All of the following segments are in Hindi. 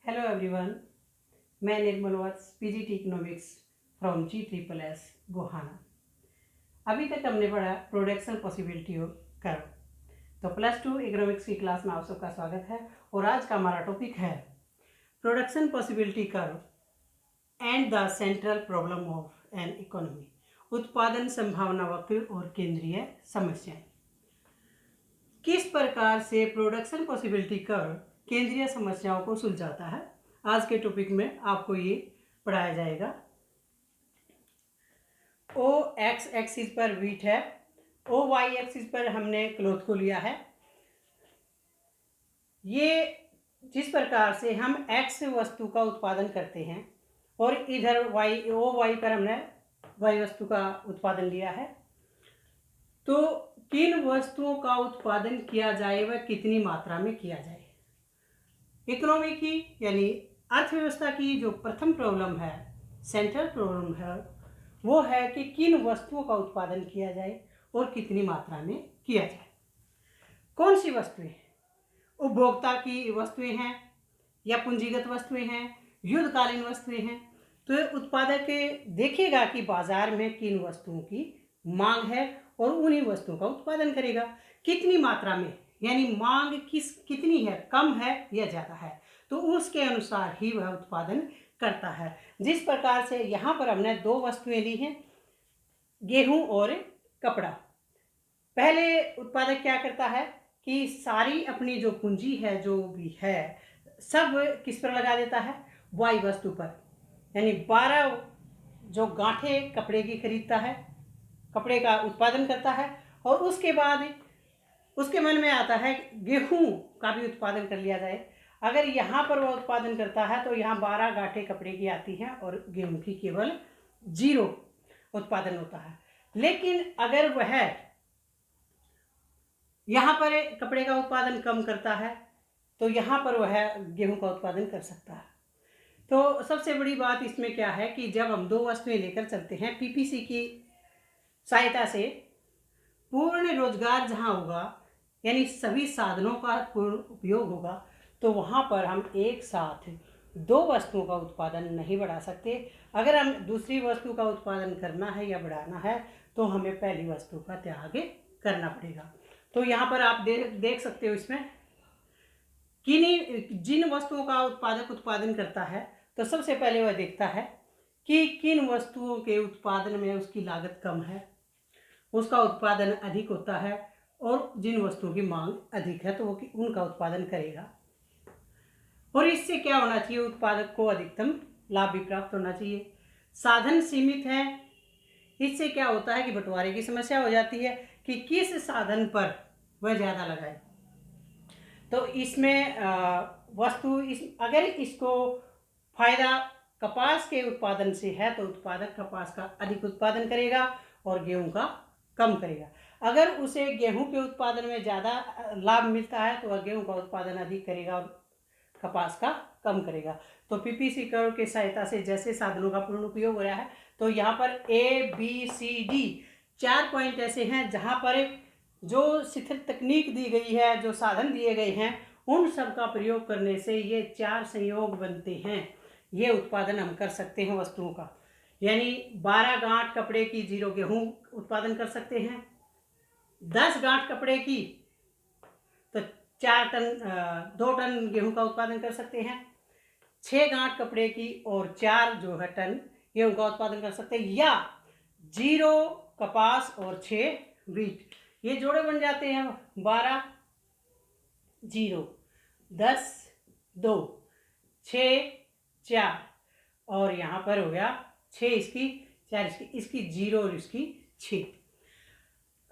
हेलो एवरीवन, मैं Nirmal Vats PGT economics from G-SSS Gohana. अभी तक हमने पढ़ा प्रोडक्शन पॉसिबिलिटी ऑफ कर्व। तो +2 इकोनॉमिक्स की क्लास में आप सबका स्वागत है और आज का हमारा टॉपिक है production possibility curve and the central problem of an economy, उत्पादन संभावना वक्र और केंद्रीय समस्याएं। किस प्रकार से प्रोडक्शन पॉसिबिलिटी कर्व केंद्रीय समस्याओं को सुलझाता है, आज के टॉपिक में आपको ये पढ़ाया जाएगा। ओ एक्स एक्सिस पर व्हीट है, ओ वाई एक्सिस पर हमने क्लॉथ को लिया है। ये जिस प्रकार से हम एक्स वस्तु का उत्पादन करते हैं और इधर वाई ओ वाई पर हमने वाई वस्तु का उत्पादन लिया है, तो किन वस्तुओं का उत्पादन किया जाए वह कितनी मात्रा में किया जाए। इकोनॉमी की यानी अर्थव्यवस्था की जो प्रथम प्रॉब्लम है, सेंट्रल प्रॉब्लम है, वो है कि किन वस्तुओं का उत्पादन किया जाए और कितनी मात्रा में किया जाए। कौन सी वस्तुएं, उपभोक्ता की वस्तुएं हैं या पूंजीगत वस्तुएं हैं, युद्धकालीन वस्तुएं हैं। तो उत्पादक देखेगा कि बाजार में किन वस्तुओं की मांग है और उन्हीं वस्तुओं का उत्पादन करेगा। कितनी मात्रा में, यानी मांग कितनी है, कम है या ज़्यादा है, तो उसके अनुसार ही वह उत्पादन करता है। जिस प्रकार से यहाँ पर हमने दो वस्तुएं ली हैं, गेहूं और कपड़ा। पहले उत्पादक क्या करता है कि सारी अपनी जो पूंजी है, जो भी है, सब किस पर लगा देता है, वाई वस्तु पर। यानी 12 जो गांठे कपड़े की खरीदता है, कपड़े का उत्पादन करता है, और उसके बाद उसके मन में आता है गेहूं का भी उत्पादन कर लिया जाए। अगर यहाँ पर वह उत्पादन करता है तो यहाँ 12 गांठे कपड़े की आती हैं और गेहूं की केवल 0 उत्पादन होता है। लेकिन अगर वह यहाँ पर कपड़े का उत्पादन कम करता है तो यहाँ पर वह गेहूं का उत्पादन कर सकता है। तो सबसे बड़ी बात इसमें क्या है कि जब हम दो वस्तुएं लेकर चलते हैं, पीपीसी की सहायता से पूर्ण रोजगार जहाँ होगा, यानी सभी साधनों का पूर्ण उपयोग होगा, तो वहाँ पर हम एक साथ दो वस्तुओं का उत्पादन नहीं बढ़ा सकते। अगर हम दूसरी वस्तु का उत्पादन करना है या बढ़ाना है तो हमें पहली वस्तु का त्याग करना पड़ेगा। तो यहाँ पर आप देख सकते हो इसमें जिन वस्तुओं का उत्पादक उत्पादन करता है तो सबसे पहले वह देखता है कि किन वस्तुओं के उत्पादन में उसकी लागत कम है, उसका उत्पादन अधिक होता है, और जिन वस्तुओं की मांग अधिक है तो वो उनका उत्पादन करेगा। और इससे क्या होना चाहिए, उत्पादक को अधिकतम लाभ भी प्राप्त होना चाहिए। साधन सीमित है, इससे क्या होता है कि बंटवारे की समस्या हो जाती है कि किस साधन पर वह ज़्यादा लगाए। तो इसमें अगर इसको फायदा कपास के उत्पादन से है तो उत्पादक कपास का अधिक उत्पादन करेगा और गेहूं का कम करेगा। अगर उसे गेहूं के उत्पादन में ज़्यादा लाभ मिलता है तो वह गेहूं का उत्पादन अधिक करेगा और कपास का कम करेगा। तो पीपीसी कर्व की सहायता से जैसे साधनों का पूर्ण उपयोग हो रहा है, तो यहाँ पर ABCD 4 पॉइंट ऐसे हैं जहाँ पर जो शिथिल तकनीक दी गई है, जो साधन दिए गए हैं, उन सब का प्रयोग करने से ये 4 संयोग बनते हैं। ये उत्पादन हम कर सकते हैं वस्तुओं का, यानी 12 गांठ कपड़े की 0 गेहूं उत्पादन कर सकते हैं, 10 गांठ कपड़े की तो 2 टन गेहूं का उत्पादन कर सकते हैं, 6 गांठ कपड़े की और 4 जो है टन गेहूं का उत्पादन कर सकते हैं, या 0 कपास और 6 व्हीट। ये जोड़े बन जाते हैं 12 0 10 2 6 4, और यहाँ पर हो गया 6 इसकी, 4 इसकी 0 और इसकी 6।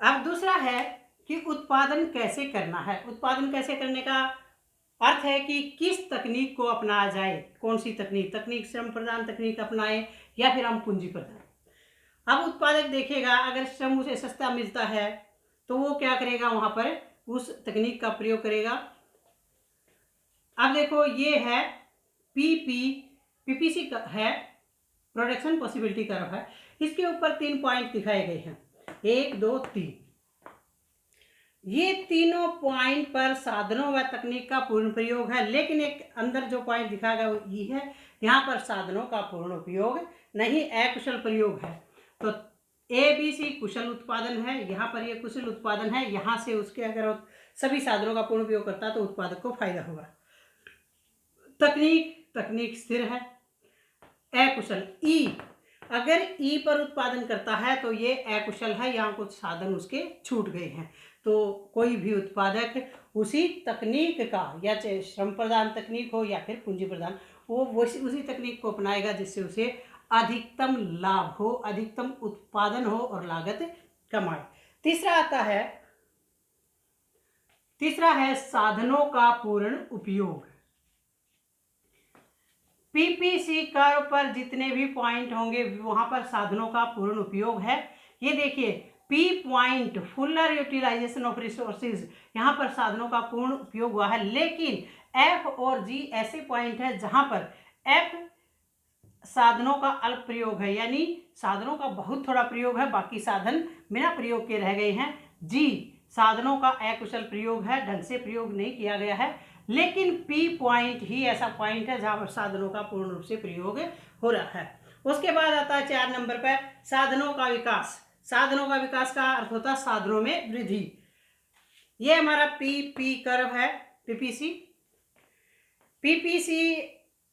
अब दूसरा है कि उत्पादन कैसे करना है। उत्पादन कैसे करने का अर्थ है कि किस तकनीक को अपनाया जाए, कौन सी तकनीक श्रम प्रधान तकनीक अपनाएं या फिर हम पूंजी प्रधान। अब उत्पादक देखेगा अगर श्रम उसे सस्ता मिलता है तो वो क्या करेगा, वहां पर उस तकनीक का प्रयोग करेगा। अब देखो ये है पीपीसी का है, प्रोडक्शन पॉसिबिलिटी कर्व है। इसके ऊपर 3 पॉइंट दिखाए गए हैं, 1 2 3। ये तीनों पॉइंट पर साधनों व तकनीक का पूर्ण प्रयोग है, लेकिन एक अंदर जो पॉइंट दिखा गया वो ये है, यहाँ पर साधनों का पूर्ण उपयोग नहीं, अकुशल प्रयोग है। तो ए बी सी कुशल उत्पादन है, यहाँ पर ये कुशल उत्पादन है, यहाँ से उसके अगर सभी साधनों का पूर्ण उपयोग करता है तो उत्पादक को फायदा होगा। तकनीक स्थिर है। अकुशल ई, अगर ई पर उत्पादन करता है तो ये अकुशल है, यहाँ कुछ साधन उसके छूट गए हैं। तो कोई भी उत्पादक उसी तकनीक का, या चाहे श्रम प्रदान तकनीक हो या फिर पूंजी प्रदान, वो उसी तकनीक को अपनाएगा जिससे उसे अधिकतम लाभ हो, अधिकतम उत्पादन हो और लागत कम आए। तीसरा है साधनों का पूर्ण उपयोग। पीपीसी कर्व पर जितने भी पॉइंट होंगे वहां पर साधनों का पूर्ण उपयोग है। ये देखिए P point fuller utilization of resources, यहाँ पर साधनों का पूर्ण उपयोग हुआ है, लेकिन एफ और जी ऐसे पॉइंट है जहां पर एफ साधनों का अल्प प्रयोग है, यानी साधनों का बहुत थोड़ा प्रयोग है, बाकी साधन बिना प्रयोग के रह गए हैं। जी साधनों का अकुशल प्रयोग है, ढंग से प्रयोग नहीं किया गया है, लेकिन पी पॉइंट ही ऐसा पॉइंट है जहां पर साधनों का पूर्ण रूप से प्रयोग हो रहा है। उसके बाद आता है 4 नंबर पर साधनों का विकास। साधनों का विकास का अर्थ होता है साधनों में वृद्धि। ये हमारा पी कर्व है, पीपीसी।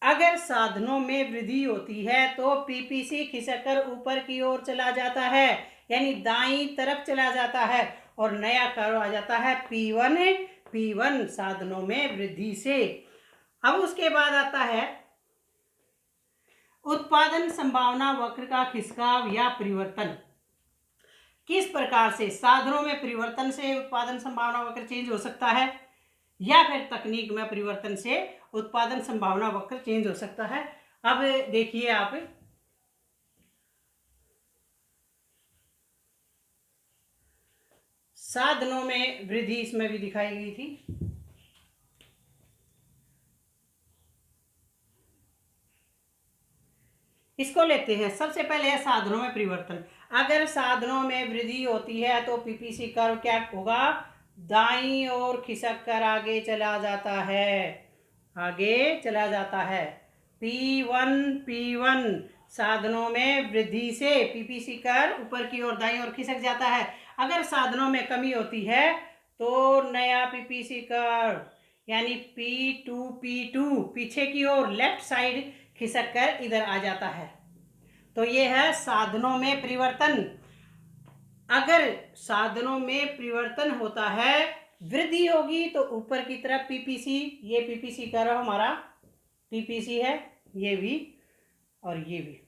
अगर साधनों में वृद्धि होती है तो पीपीसी खिसककर ऊपर की ओर चला जाता है, यानी दाईं तरफ चला जाता है, और नया कर्व आ जाता है P1 साधनों में वृद्धि से। अब उसके बाद आता है उत्पादन संभावना वक्र का खिसकाव या परिवर्तन। किस प्रकार से साधनों में परिवर्तन से उत्पादन संभावना वक्र चेंज हो सकता है, या फिर तकनीक में परिवर्तन से उत्पादन संभावना वक्र चेंज हो सकता है। अब देखिए आप, साधनों में वृद्धि इसमें भी दिखाई गई थी। इसको लेते हैं। सबसे पहले है साधनों में परिवर्तन। अगर साधनों में वृद्धि होती है तो पीपीसी कर्व क्या होगा, दाईं ओर खिसक कर आगे चला जाता है। P1 साधनों में वृद्धि से पीपीसी कर्व ऊपर की ओर दाईं ओर खिसक जाता है। अगर साधनों में कमी होती है तो नया पीपीसी कर्व यानी P2 पीछे की ओर लेफ्ट साइड खिसक कर इधर आ जाता है। तो ये है साधनों में परिवर्तन। अगर साधनों में परिवर्तन होता है, वृद्धि होगी तो ऊपर की तरफ पीपीसी, ये पीपीसी कर्व हमारा पीपीसी है, ये भी और ये भी,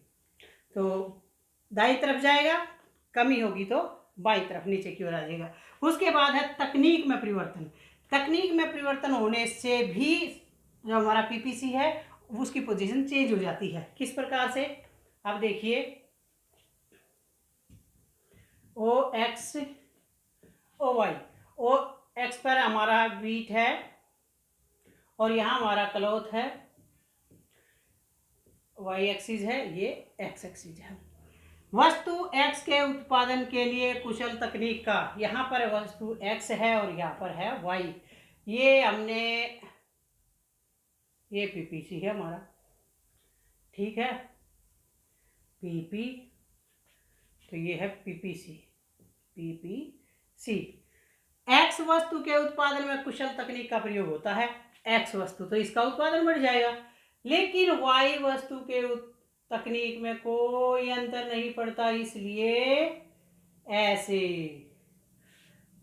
तो दाईं तरफ जाएगा, कमी होगी तो बाईं तरफ नीचे की ओर आ जाएगा। उसके बाद है तकनीक में परिवर्तन। तकनीक में परिवर्तन होने से भी जो हमारा पीपीसी है उसकी पोजीशन चेंज हो जाती है। किस प्रकार से, अब देखिए OX OY, OX पर हमारा व्हीट है और यहाँ हमारा क्लॉथ है, Y एक्सिस है, ये X एक्सिस है। वस्तु X के उत्पादन के लिए कुशल तकनीक का, यहाँ पर वस्तु X है और यहाँ पर है Y। ये पीपीसी है हमारा, ठीक है, पीपी, तो ये है पीपीसी। X वस्तु के उत्पादन में कुशल तकनीक का प्रयोग होता है, X वस्तु, तो इसका उत्पादन बढ़ जाएगा। लेकिन Y वस्तु के तकनीक में कोई अंतर नहीं पड़ता, इसलिए ऐसे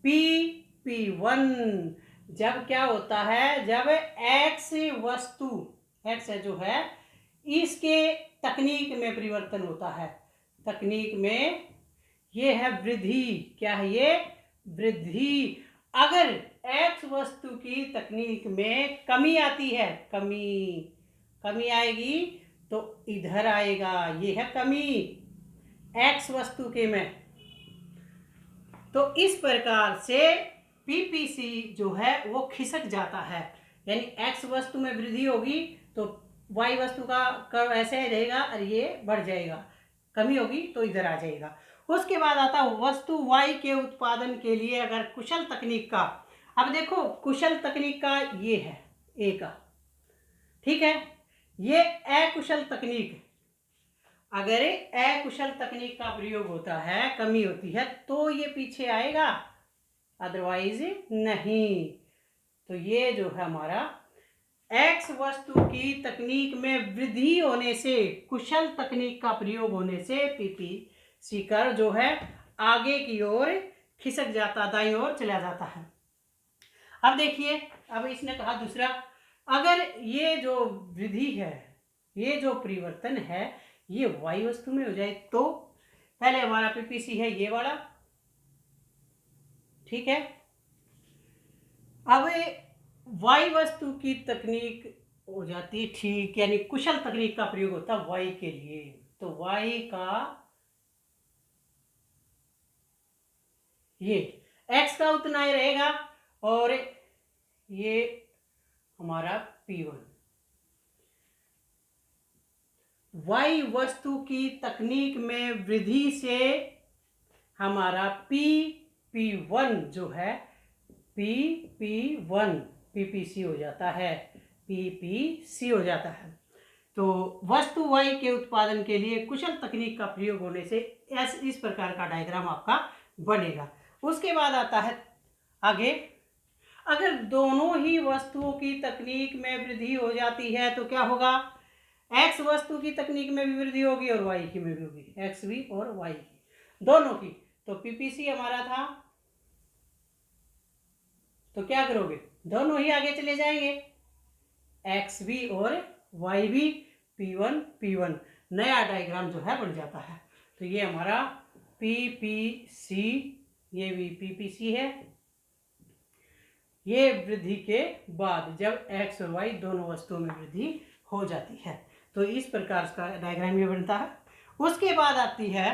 P1 जब क्या होता है, जब X वस्तु, X जो है, इसके तकनीक में परिवर्तन होता है, तकनीक में ये है वृद्धि। क्या है ये, वृद्धि। अगर X वस्तु की तकनीक में कमी आती है, कमी आएगी तो इधर आएगा, ये है कमी X वस्तु के में। तो इस प्रकार से पीपीसी जो है वो खिसक जाता है, यानी X वस्तु में वृद्धि होगी तो Y वस्तु का कर्व ऐसे रहेगा और ये बढ़ जाएगा, कमी होगी तो इधर आ जाएगा। उसके बाद आता है वस्तु वाई के उत्पादन के लिए अगर कुशल तकनीक का, अब देखो कुशल तकनीक का ये है ए का, ठीक है, ये अकुशल तकनीक, अगर अकुशल तकनीक का प्रयोग होता है, कमी होती है, तो ये पीछे आएगा, अदरवाइज नहीं। तो ये जो है हमारा एक्स वस्तु की तकनीक में वृद्धि होने से, कुशल तकनीक का प्रयोग होने से पीपीसी कर्व जो है आगे की ओर खिसक जाता, दाईं ओर चला जाता है। अब देखिए, अब इसने कहा दूसरा, अगर ये जो वृद्धि है, ये जो परिवर्तन है, ये वाई वस्तु में हो जाए तो पहले हमारा पीपीसी है ये वाला, ठीक है। अब वाई वस्तु की तकनीक हो जाती है ठीक, यानी कुशल तकनीक का प्रयोग होता है वाई के लिए। तो वाई का ये एक्स का उतना ही रहेगा और ये हमारा P1। वाई वस्तु की तकनीक में वृद्धि से हमारा P1 जो है P1 PPC हो जाता है, PPC हो जाता है। तो वस्तु वाई के उत्पादन के लिए कुशल तकनीक का प्रयोग होने से इस प्रकार का डायग्राम आपका बनेगा। उसके बाद आता है आगे, अगर दोनों ही वस्तुओं की तकनीक में वृद्धि हो जाती है तो क्या होगा, एक्स वस्तु की तकनीक में भी वृद्धि होगी और वाई की में भी होगी, एक्स भी और वाई की दोनों की। तो पीपीसी हमारा था, तो क्या करोगे, दोनों ही आगे चले जाएंगे, एक्स भी और वाई भी, P1 नया डायग्राम जो है बन जाता है। तो ये हमारा पीपीसी, ये भी पीपीसी है। ये वृद्धि के बाद जब एक्स और वाई दोनों वस्तुओं में वृद्धि हो जाती है, तो इस प्रकार का डायग्राम ये बनता है। उसके बाद आती है,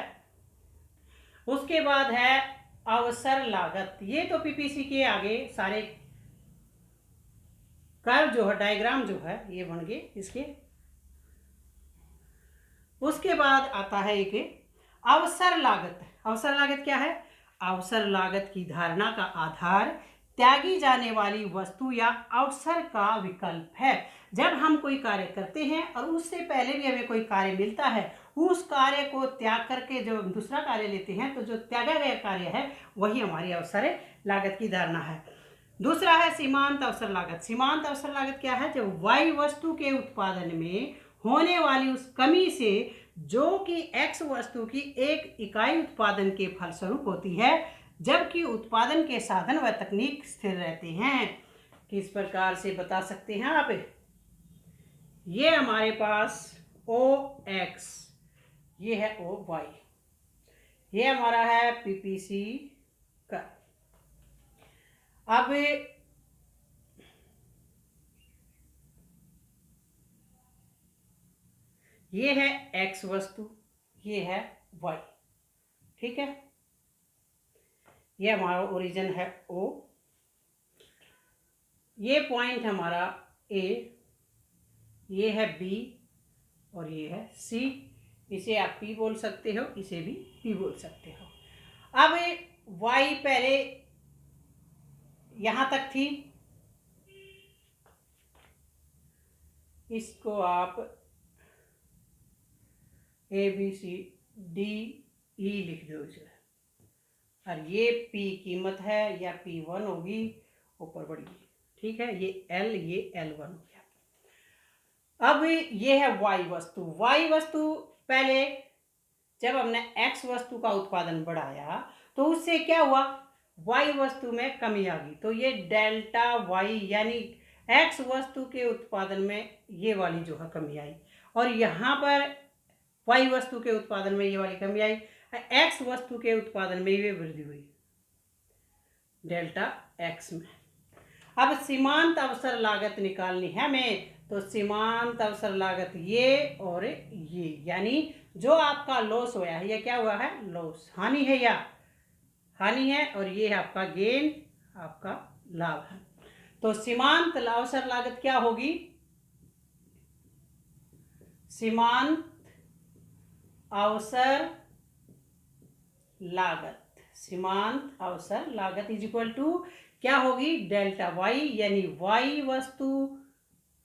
उसके बाद है अवसर लागत। ये तो पीपीसी के आगे सारे कर्व जो है, डायग्राम जो है ये बन गए इसके। उसके बाद आता है एक अवसर लागत। अवसर लागत क्या है, अवसर लागत की धारणा का आधार त्यागी जाने वाली वस्तु या अवसर का विकल्प है। जब हम कोई कार्य करते हैं और उससे पहले भी हमें कोई कार्य मिलता है, उस कार्य को त्याग करके जब हम दूसरा कार्य लेते हैं तो जो त्यागा गया कार्य है वही हमारी अवसर लागत की धारणा है। दूसरा है सीमांत अवसर लागत। सीमांत अवसर लागत क्या है, जब वाई वस्तु के उत्पादन में होने वाली उस कमी से जो कि एक्स वस्तु की एक इकाई उत्पादन के फलस्वरूप होती है, जबकि उत्पादन के साधन व तकनीक स्थिर रहते हैं। किस प्रकार से बता सकते हैं आप, ये हमारे पास ओ एक्स, ये है ओ वाई, ये हमारा है पीपीसी का। अब ये है एक्स वस्तु, ये है वाई, ठीक है। ये हमारा ओरिजिन है ओ, ये पॉइंट हमारा ए, ये है बी और ये है सी। इसे आप पी बोल सकते हो, इसे भी पी बोल सकते हो। अब वाई पहले यहां तक थी, इसको आप A B C D E लिख दो इसे, और ये P कीमत है या P1 होगी ऊपर बड़ी, ठीक है। ये L, ये L1 हो गया। अब ये है Y वस्तु। Y वस्तु पहले जब हमने X वस्तु का उत्पादन बढ़ाया तो उससे क्या हुआ, Y वस्तु में कमी आ गई। तो ये डेल्टा Y यानी X वस्तु के उत्पादन में ये वाली जो है कमी आई, और यहाँ पर Y वस्तु के उत्पादन में ये वाली कमी आई, एक्स वस्तु के उत्पादन में ये वृद्धि हुई डेल्टा एक्स में। अब सीमांत अवसर लागत निकालनी है हमें, तो सीमांत अवसर लागत ये और ये, यानी जो आपका लॉस हुआ है, ये क्या हुआ है, लॉस, हानि है या हानि है, और ये है आपका गेन, आपका लाभ है। तो सीमांत अवसर लागत क्या होगी, सीमांत अवसर लागत, सीमांत अवसर लागत इज इक्वल टू क्या होगी, डेल्टा वाई, यानी वाई वस्तु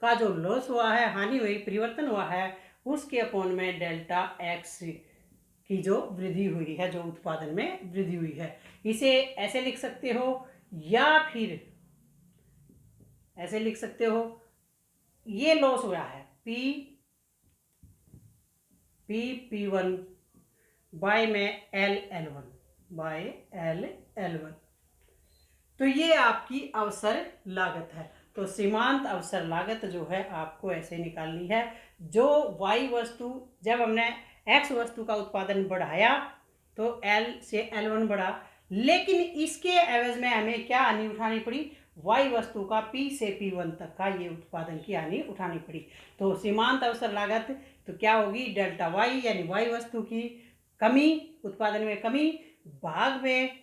का जो लॉस हुआ है, हानि हुई, परिवर्तन हुआ है, उसके अपॉन में डेल्टा एक्स की जो वृद्धि हुई है, जो उत्पादन में वृद्धि हुई है। इसे ऐसे लिख सकते हो या फिर ऐसे लिख सकते हो, ये लॉस हुआ है P1 बाय में L1 बाय L1, तो ये आपकी अवसर लागत है। तो सीमांत अवसर लागत जो है आपको ऐसे निकालनी है, जो y वस्तु, जब हमने x वस्तु का उत्पादन बढ़ाया तो L से L1 बढ़ा, लेकिन इसके एवज में हमें क्या हानि उठानी पड़ी, y वस्तु का P से P1 तक का ये उत्पादन की हानि उठानी पड़ी। तो सीमांत अवसर लागत तो क्या होगी, डेल्टा y, यानी y वस्तु की कमी, उत्पादन में कमी, भाग में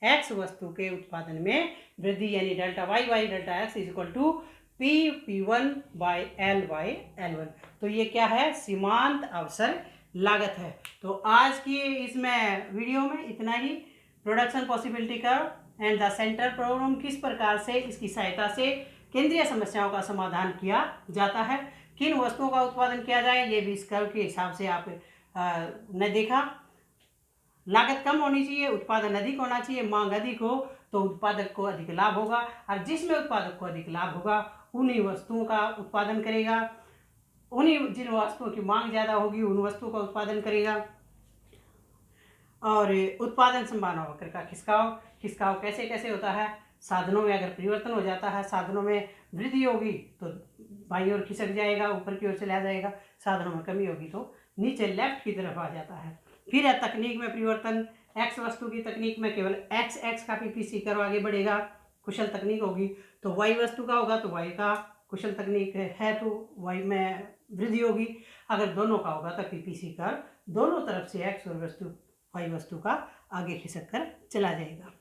x वस्तु के उत्पादन में वृद्धि, यानी delta y by delta x is equal to P1 by L1। तो ये क्या है, सीमांत अवसर लागत है। तो आज की इसमें वीडियो में इतना ही। Production possibility curve and the centre problem, किस प्रकार से इसकी सहायता से केंद्रीय समस्याओं का समाधान किया जाता है, किन वस्तुओं का उत्पादन किया जाए, ये भी इस कर्व के हिसाब से आप ने देखा। लागत कम होनी चाहिए, उत्पादन अधिक होना चाहिए, मांग अधिक हो तो उत्पादक को अधिक लाभ होगा, और जिसमें उत्पादक को अधिक लाभ होगा उन्हीं वस्तुओं का उत्पादन करेगा, उन्हीं जिन वस्तुओं की मांग ज़्यादा होगी उन वस्तुओं का उत्पादन करेगा। और उत्पादन संभावना वक्र का खिसकाव कैसे कैसे होता है, साधनों में अगर परिवर्तन हो जाता है, साधनों में वृद्धि होगी तो बाईं ओर खिसक जाएगा, ऊपर की ओर चला जाएगा, साधनों में कमी होगी तो नीचे लेफ्ट की तरफ आ जाता है। फिर है तकनीक में परिवर्तन, एक्स वस्तु की तकनीक में केवल एक्स का पीपीसी कर्व आगे बढ़ेगा, कुशल तकनीक होगी, तो वाई वस्तु का होगा तो वाई का कुशल तकनीक है तो वाई में वृद्धि होगी, अगर दोनों का होगा तो पीपीसी कर्व दोनों तरफ से एक्स और वाई वस्तु का आगे खिसक कर चला जाएगा।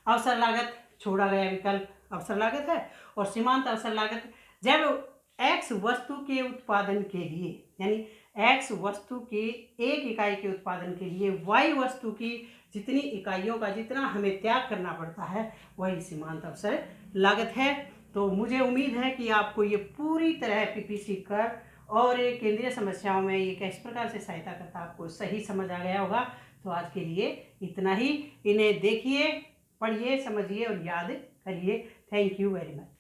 अवसर लागत छोड़ा गया विकल्प अवसर लागत है, और सीमांत अवसर लागत जब एक्स वस्तु के उत्पादन के लिए, यानी एक्स वस्तु के एक इकाई के उत्पादन के लिए वाई वस्तु की जितनी इकाइयों का जितना हमें त्याग करना पड़ता है वही सीमांत अवसर लागत है। तो मुझे उम्मीद है कि आपको ये पूरी तरह पीपीसी कर्व और केंद्रीय समस्याओं में ये किस प्रकार से सहायता करता है आपको सही समझ आ गया होगा। तो आज के लिए इतना ही। इन्हें देखिए, पढ़िए, समझिए और याद करिए। Thank you very much.